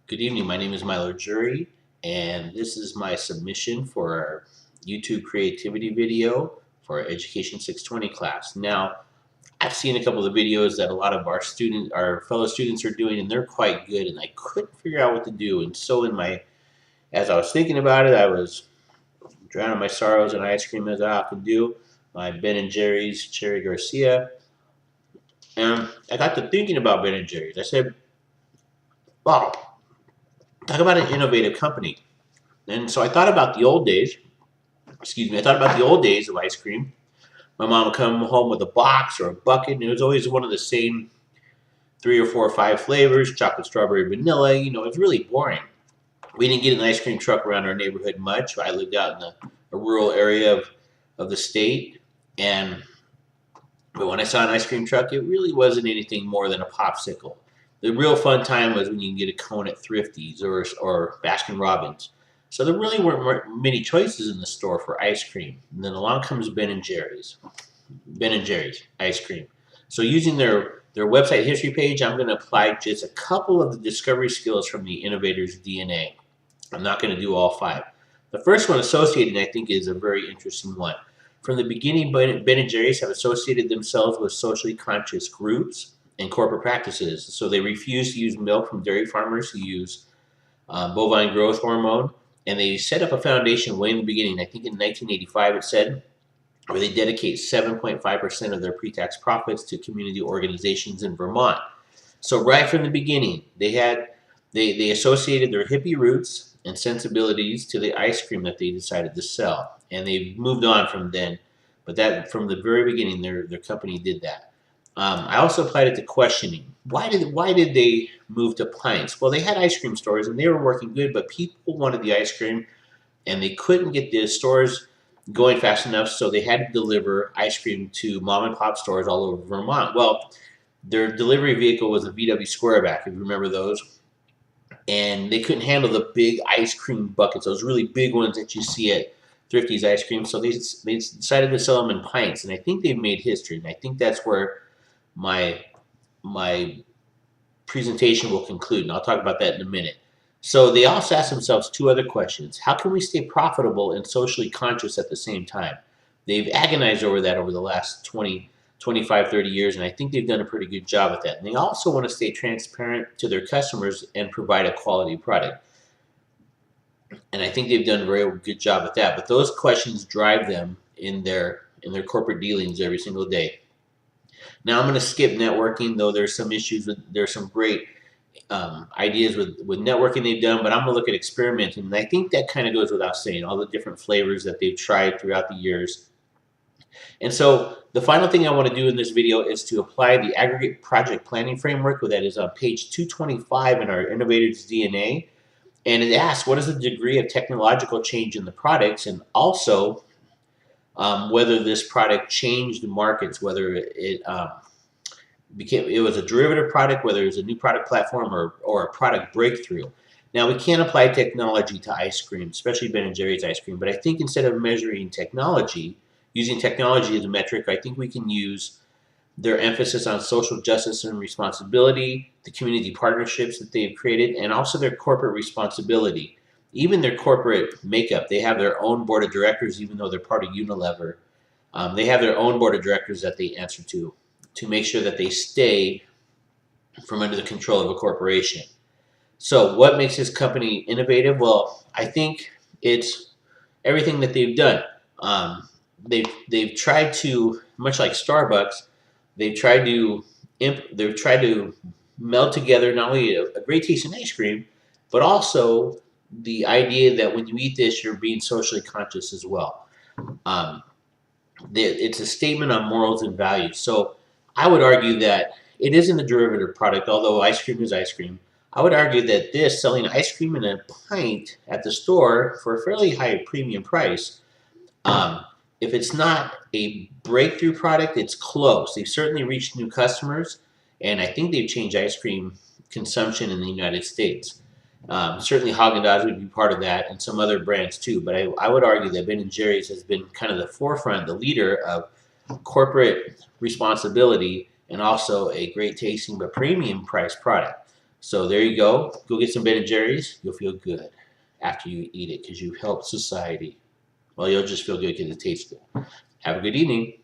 Good evening. My name is Milo Jury, and this is my submission for our YouTube creativity video for our Education 620 class. Now, I've seen a couple of the videos that a lot of our fellow students are doing, and they're quite good. And I couldn't figure out what to do. And so, as I was thinking about it, I was drowning my sorrows in ice cream as I often do. My Ben and Jerry's Cherry Garcia, and I got to thinking about Ben and Jerry's. I said, "Wow, talk about an innovative company." And so I thought about the old days. Excuse me. I thought about the old days of ice cream. My mom would come home with a box or a bucket, and it was always one of the same three or four or five flavors: chocolate, strawberry, vanilla. It was really boring. We didn't get an ice cream truck around our neighborhood much. I lived out in a rural area of the state, but when I saw an ice cream truck, it really wasn't anything more than a popsicle. The real fun time was when you can get a cone at Thrifty's or Baskin Robbins. So there really weren't many choices in the store for ice cream. And then along comes Ben and Jerry's. Ben and Jerry's ice cream. So using their website history page, I'm going to apply just a couple of the discovery skills from the innovator's DNA. I'm not going to do all five. The first one, associated, I think, is a very interesting one. From the beginning, Ben and Jerry's have associated themselves with socially conscious groups and corporate practices. So they refuse to use milk from dairy farmers who use bovine growth hormone. And they set up a foundation way in the beginning. I think in 1985 it said, where they dedicate 7.5% of their pre-tax profits to community organizations in Vermont. So right from the beginning, they associated their hippie roots and sensibilities to the ice cream that they decided to sell, and they've moved on from then. But that from the very beginning, their company did that. I also applied it to questioning. Why did they move to pints? Well, they had ice cream stores and they were working good, but people wanted the ice cream, and they couldn't get the stores going fast enough, so they had to deliver ice cream to mom and pop stores all over Vermont. Well, their delivery vehicle was a VW Squareback, if you remember those. And they couldn't handle the big ice cream buckets, those really big ones that you see at Thrifty's ice cream. So they decided to sell them in pints, and I think they've made history. And I think that's where my presentation will conclude, and I'll talk about that in a minute. So they also asked themselves two other questions. How can we stay profitable and socially conscious at the same time? They've agonized over that over the last 20, 25, 30 years, and I think they've done a pretty good job at that. And they also want to stay transparent to their customers and provide a quality product. And I think they've done a very good job at that. But those questions drive them in their corporate dealings every single day. Now I'm going to skip networking, though there's some great ideas with networking they've done, but I'm going to look at experimenting. And I think that kind of goes without saying, all the different flavors that they've tried throughout the years. And so the final thing I want to do in this video is to apply the aggregate project planning framework, that is on page 225 in our Innovator's DNA. And it asks, what is the degree of technological change in the products, and also whether this product changed the markets, whether it was a derivative product, whether it was a new product platform or a product breakthrough. Now, we can't apply technology to ice cream, especially Ben & Jerry's ice cream, but I think instead of measuring technology, using technology as a metric, I think we can use their emphasis on social justice and responsibility, the community partnerships that they've created, and also their corporate responsibility. Even their corporate makeup, they have their own board of directors, even though they're part of Unilever. They have their own board of directors that they answer to make sure that they stay from under the control of a corporation. So what makes this company innovative? Well, I think it's everything that they've done. They've tried to, much like Starbucks, they've tried to meld together not only a great tasting ice cream, but also the idea that when you eat this, you're being socially conscious as well. It's a statement on morals and values. So I would argue that it isn't a derivative product, although ice cream is ice cream. I would argue that this, selling ice cream in a pint at the store for a fairly high premium price, if it's not a breakthrough product, it's close. They've certainly reached new customers, and I think they've changed ice cream consumption in the United States. Certainly Haagen-Dazs would be part of that, and some other brands too, but I would argue that Ben & Jerry's has been kind of the forefront, the leader of corporate responsibility, and also a great tasting but premium price product. So there you go. Go get some Ben and Jerry's. You'll feel good after you eat it because you helped society. Well, you'll just feel good because it tastes good. Have a good evening.